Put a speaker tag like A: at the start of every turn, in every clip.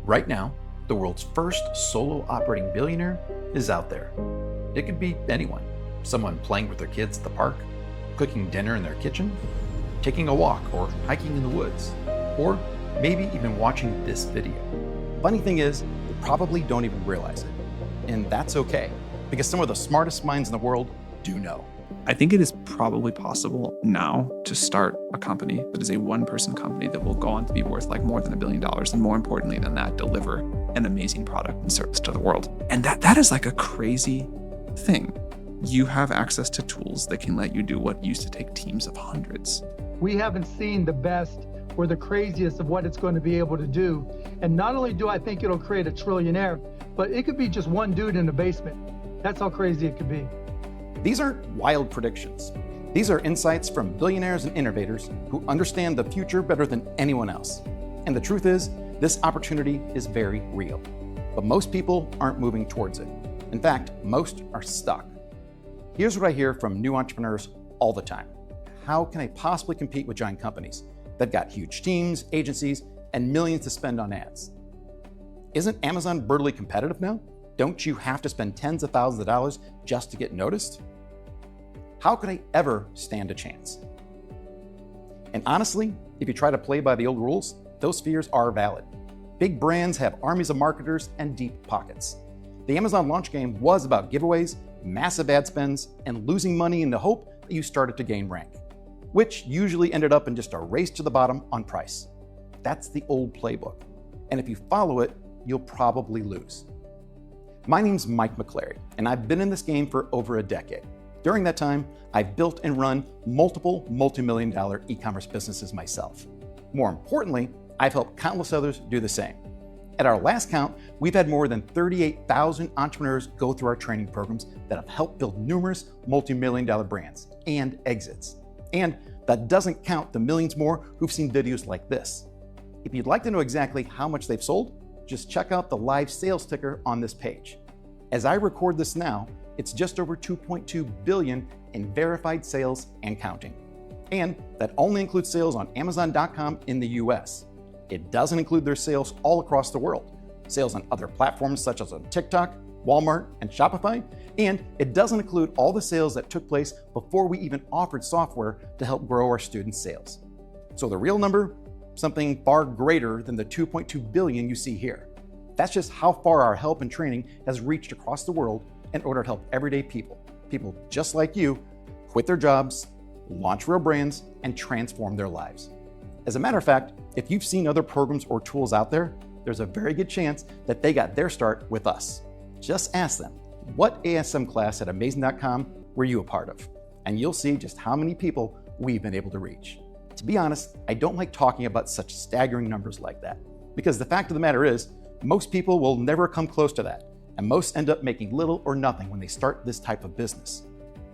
A: Right now, the world's first solo operating billionaire is out there. It could be anyone. Someone playing with their kids at the park, cooking dinner in their kitchen, taking a walk or hiking in the woods, or maybe even watching this video. Funny thing is, they probably don't even realize it. And that's okay, because some of the smartest minds in the world do know.
B: I think it is probably possible now to start a company that is a one-person company that will go on to be worth like more than $1 billion, and more importantly than that, deliver an amazing product and service to the world. And that is like a crazy thing. You have access to tools that can let you do what used to take teams of hundreds.
C: We haven't seen the best or the craziest of what it's going to be able to do. And not only do I think it'll create a trillionaire, but it could be just one dude in the basement. That's how crazy it could be.
A: These aren't wild predictions. These are insights from billionaires and innovators who understand the future better than anyone else. And the truth is, this opportunity is very real. But most people aren't moving towards it. In fact, most are stuck. Here's what I hear from new entrepreneurs all the time. How can I possibly compete with giant companies? They've got huge teams, agencies, and millions to spend on ads. Isn't Amazon brutally competitive now? Don't you have to spend tens of thousands of dollars just to get noticed? How could I ever stand a chance? And honestly, if you try to play by the old rules, those fears are valid. Big brands have armies of marketers and deep pockets. The Amazon launch game was about giveaways, massive ad spends, and losing money in the hope that you started to gain rank, which usually ended up in just a race to the bottom on price. That's the old playbook. And if you follow it, you'll probably lose. My name's Mike McClary, and I've been in this game for over a decade. During that time, I've built and run multiple multi-million-dollar e-commerce businesses myself. More importantly, I've helped countless others do the same. At our last count, we've had more than 38,000 entrepreneurs go through our training programs that have helped build numerous multi-million-dollar brands and exits. And that doesn't count the millions more who've seen videos like this. If you'd like to know exactly how much they've sold, just check out the live sales ticker on this page. As I record this now, it's just over 2.2 billion in verified sales and counting. And that only includes sales on Amazon.com in the US. It doesn't include their sales all across the world, sales on other platforms such as on TikTok, Walmart, and Shopify, and it doesn't include all the sales that took place before we even offered software to help grow our students' sales. So the real number, something far greater than the 2.2 billion you see here. That's just how far our help and training has reached across the world in order to help everyday people just like you, quit their jobs, launch real brands, and transform their lives. As a matter of fact, if you've seen other programs or tools out there, there's a very good chance that they got their start with us. Just ask them, what ASM class at Amazing.com were you a part of? And you'll see just how many people we've been able to reach. To be honest, I don't like talking about such staggering numbers like that, because the fact of the matter is, most people will never come close to that, and most end up making little or nothing when they start this type of business.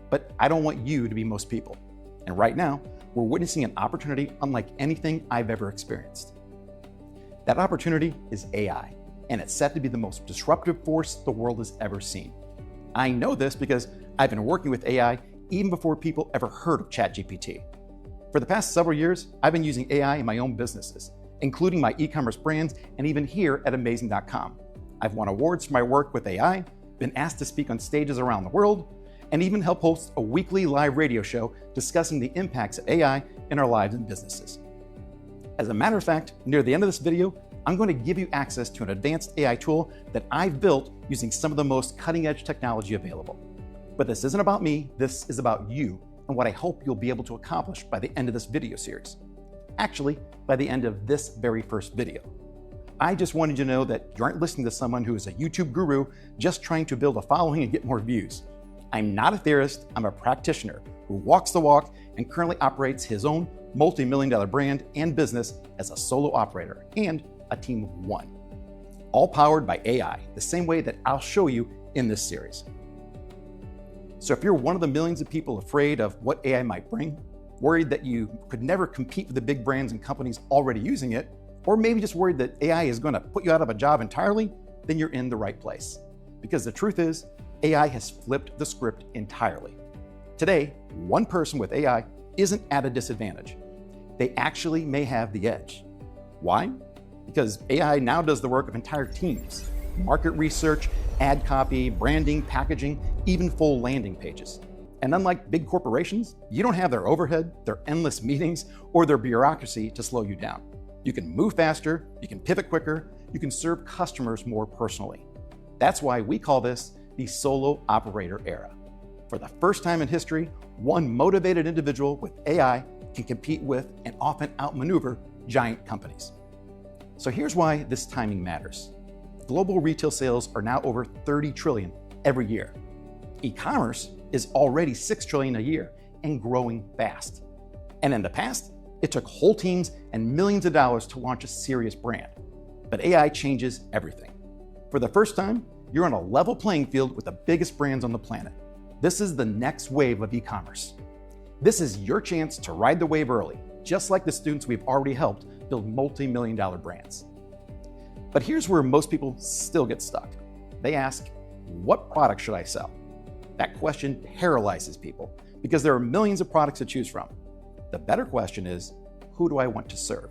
A: But I don't want you to be most people. And right now, we're witnessing an opportunity unlike anything I've ever experienced. That opportunity is AI, and it's set to be the most disruptive force the world has ever seen. I know this because I've been working with AI even before people ever heard of ChatGPT. For the past several years, I've been using AI in my own businesses, including my e-commerce brands and even here at Amazing.com. I've won awards for my work with AI, been asked to speak on stages around the world, and even help host a weekly live radio show discussing the impacts of AI in our lives and businesses. As a matter of fact, near the end of this video, I'm going to give you access to an advanced AI tool that I've built using some of the most cutting-edge technology available. But this isn't about me, this is about you and what I hope you'll be able to accomplish by the end of this video series. Actually, by the end of this very first video. I just wanted you to know that you aren't listening to someone who is a YouTube guru just trying to build a following and get more views. I'm not a theorist, I'm a practitioner who walks the walk and currently operates his own multi-million-dollar brand and business as a solo operator and a team of one. All powered by AI, the same way that I'll show you in this series. So if you're one of the millions of people afraid of what AI might bring, worried that you could never compete with the big brands and companies already using it, or maybe just worried that AI is going to put you out of a job entirely, then you're in the right place. Because the truth is, AI has flipped the script entirely. Today, one person with AI isn't at a disadvantage. They actually may have the edge. Why? because AI now does the work of entire teams: market research, ad copy, branding, packaging, even full landing pages. And unlike big corporations, you don't have their overhead, their endless meetings, or their bureaucracy to slow you down. You can move faster, you can pivot quicker, you can serve customers more personally. That's why we call this the solo operator era. For the first time in history, one motivated individual with AI can compete with and often outmaneuver giant companies. So here's why this timing matters. Global retail sales are now over 30 trillion every year. E-commerce is already 6 trillion a year and growing fast. And in the past, it took whole teams and millions of dollars to launch a serious brand. But AI changes everything. For the first time, you're on a level playing field with the biggest brands on the planet. This is the next wave of e-commerce. This is your chance to ride the wave early, just like the students we've already helped build multi-million-dollar brands. But here's where most people still get stuck. They ask, what product should I sell? That question paralyzes people because there are millions of products to choose from. The better question is, who do I want to serve?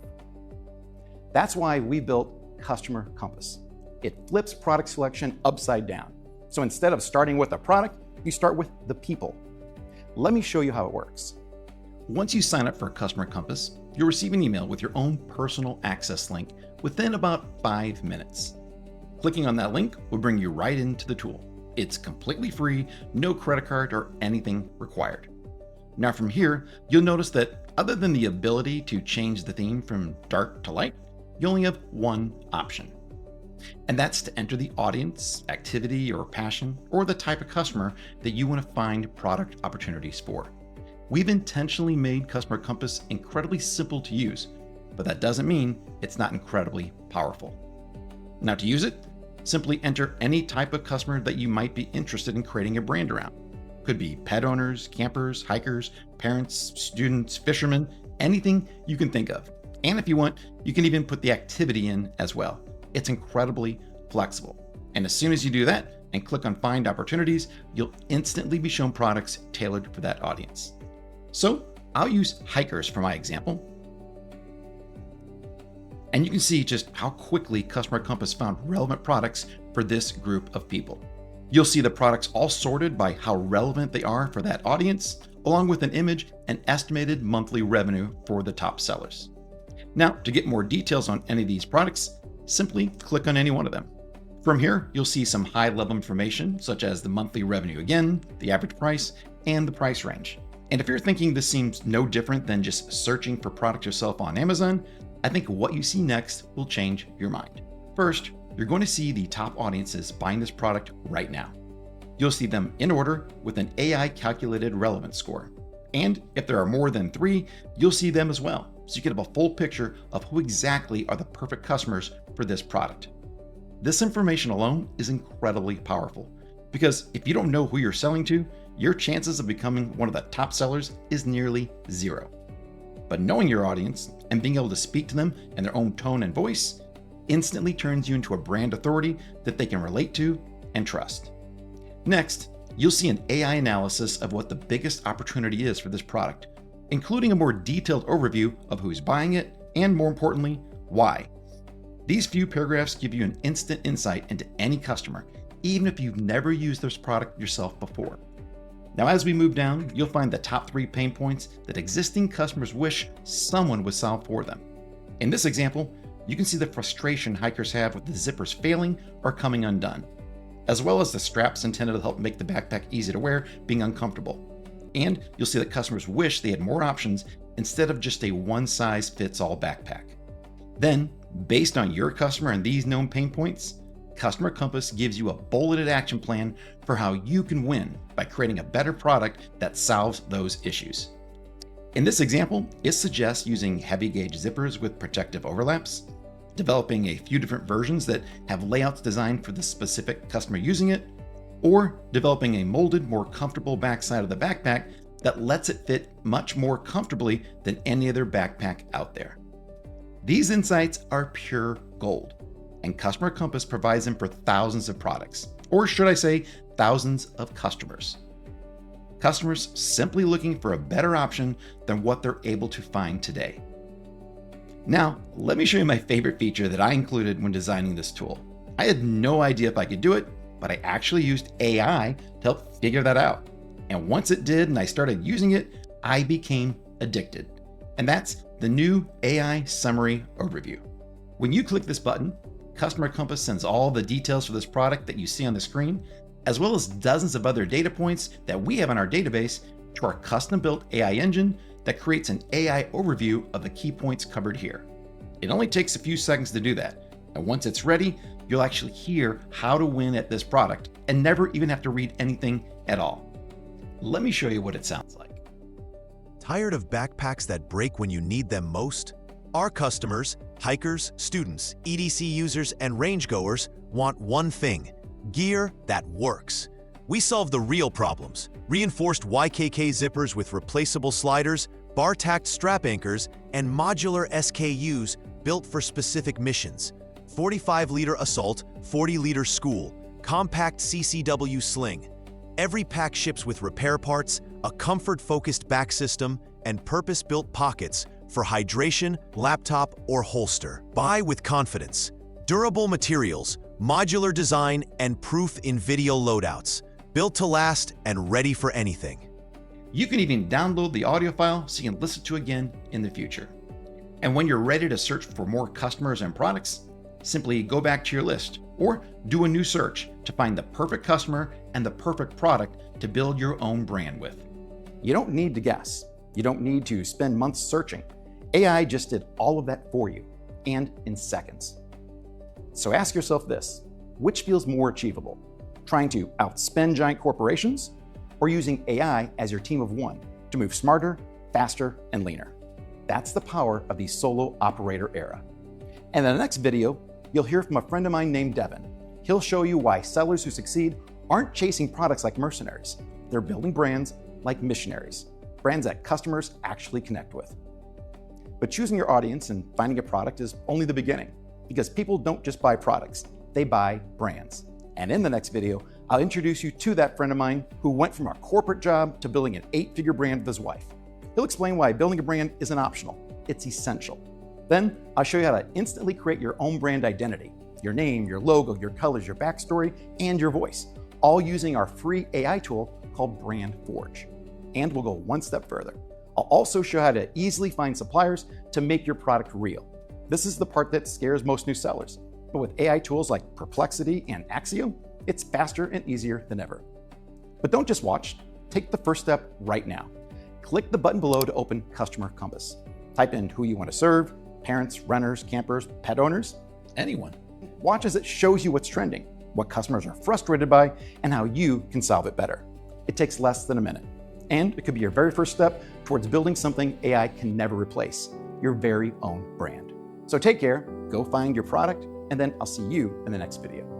A: That's why we built Customer Compass. It flips product selection upside down. So instead of starting with a product, you start with the people. Let me show you how it works. Once you sign up for Customer Compass, you'll receive an email with your own personal access link within about 5 minutes. Clicking on that link will bring you right into the tool. It's completely free, no credit card or anything required. Now from here, you'll notice that other than the ability to change the theme from dark to light, you only have one option. And that's to enter the audience, activity, or passion, or the type of customer that you want to find product opportunities for. We've intentionally made Customer Compass incredibly simple to use, but that doesn't mean it's not incredibly powerful. Now to use it, simply enter any type of customer that you might be interested in creating a brand around. Could be pet owners, campers, hikers, parents, students, fishermen, anything you can think of. And if you want, you can even put the activity in as well. It's incredibly flexible. And as soon as you do that and click on Find Opportunities, you'll instantly be shown products tailored for that audience. So I'll use hikers for my example. And you can see just how quickly Customer Compass found relevant products for this group of people. You'll see the products all sorted by how relevant they are for that audience, along with an image and estimated monthly revenue for the top sellers. Now, to get more details on any of these products, simply click on any one of them. From here, you'll see some high-level information, such as the monthly revenue again, the average price, and the price range. And if you're thinking this seems no different than just searching for product yourself on Amazon, I think what you see next will change your mind. First, you're going to see the top audiences buying this product right now. You'll see them in order with an AI calculated relevance score. And if there are more than 3, you'll see them as well, so you get a full picture of who exactly are the perfect customers for this product. This information alone is incredibly powerful, because if you don't know who you're selling to, your chances of becoming one of the top sellers is nearly 0. But knowing your audience and being able to speak to them in their own tone and voice instantly turns you into a brand authority that they can relate to and trust. Next, you'll see an AI analysis of what the biggest opportunity is for this product, including a more detailed overview of who's buying it and, more importantly, why. These few paragraphs give you an instant insight into any customer, even if you've never used this product yourself before. Now, as we move down, you'll find the top 3 pain points that existing customers wish someone would solve for them. In this example, you can see the frustration hikers have with the zippers failing or coming undone, as well as the straps intended to help make the backpack easy to wear being uncomfortable. And you'll see that customers wish they had more options instead of just a one-size-fits-all backpack. Then, based on your customer and these known pain points, Customer Compass gives you a bulleted action plan for how you can win by creating a better product that solves those issues. In this example, it suggests using heavy gauge zippers with protective overlaps, developing a few different versions that have layouts designed for the specific customer using it, or developing a molded, more comfortable backside of the backpack that lets it fit much more comfortably than any other backpack out there. These insights are pure gold, and Customer Compass provides them for thousands of products, or should I say, thousands of customers. Customers simply looking for a better option than what they're able to find today. Now, let me show you my favorite feature that I included when designing this tool. I had no idea if I could do it, but I actually used AI to help figure that out. And once it did and I started using it, I became addicted. And that's the new AI Summary Overview. When you click this button, Customer Compass sends all the details for this product that you see on the screen, as well as dozens of other data points that we have in our database, to our custom-built AI engine that creates an AI overview of the key points covered here. It only takes a few seconds to do that, and once it's ready, you'll actually hear how to win at this product and never even have to read anything at all. Let me show you what it sounds like.
D: Tired of backpacks that break when you need them most? Our customers, hikers, students, EDC users, and range goers want one thing: gear that works. We solve the real problems: reinforced YKK zippers with replaceable sliders, bar-tacked strap anchors, and modular SKUs built for specific missions. 45-liter assault, 40-liter school, compact CCW sling. Every pack ships with repair parts, a comfort-focused back system, and purpose-built pockets for hydration, laptop, or holster. Buy with confidence. Durable materials, modular design, and proof in video loadouts. Built to last and ready for anything.
A: You can even download the audio file so you can listen to it again in the future. And when you're ready to search for more customers and products, simply go back to your list or do a new search to find the perfect customer and the perfect product to build your own brand with. You don't need to guess. You don't need to spend months searching. AI just did all of that for you, and in seconds. So ask yourself this: which feels more achievable? Trying to outspend giant corporations, or using AI as your team of one to move smarter, faster, and leaner? That's the power of the solo operator era. And in the next video, you'll hear from a friend of mine named Devin. He'll show you why sellers who succeed aren't chasing products like mercenaries. They're building brands like missionaries, brands that customers actually connect with. But choosing your audience and finding a product is only the beginning, because people don't just buy products, they buy brands. And in the next video, I'll introduce you to that friend of mine who went from a corporate job to building an 8-figure brand with his wife. He'll explain why building a brand isn't optional, it's essential. Then I'll show you how to instantly create your own brand identity: your name, your logo, your colors, your backstory, and your voice, all using our free AI tool called Brand Forge. And we'll go one step further. I'll also show how to easily find suppliers to make your product real. This is the part that scares most new sellers. But with AI tools like Perplexity and Axio, it's faster and easier than ever. But don't just watch. Take the first step right now. Click the button below to open Customer Compass. Type in who you want to serve: parents, renters, campers, pet owners, anyone. Watch as it shows you what's trending, what customers are frustrated by, and how you can solve it better. It takes less than a minute. And it could be your very first step towards building something AI can never replace: your very own brand. So take care, go find your product, and then I'll see you in the next video.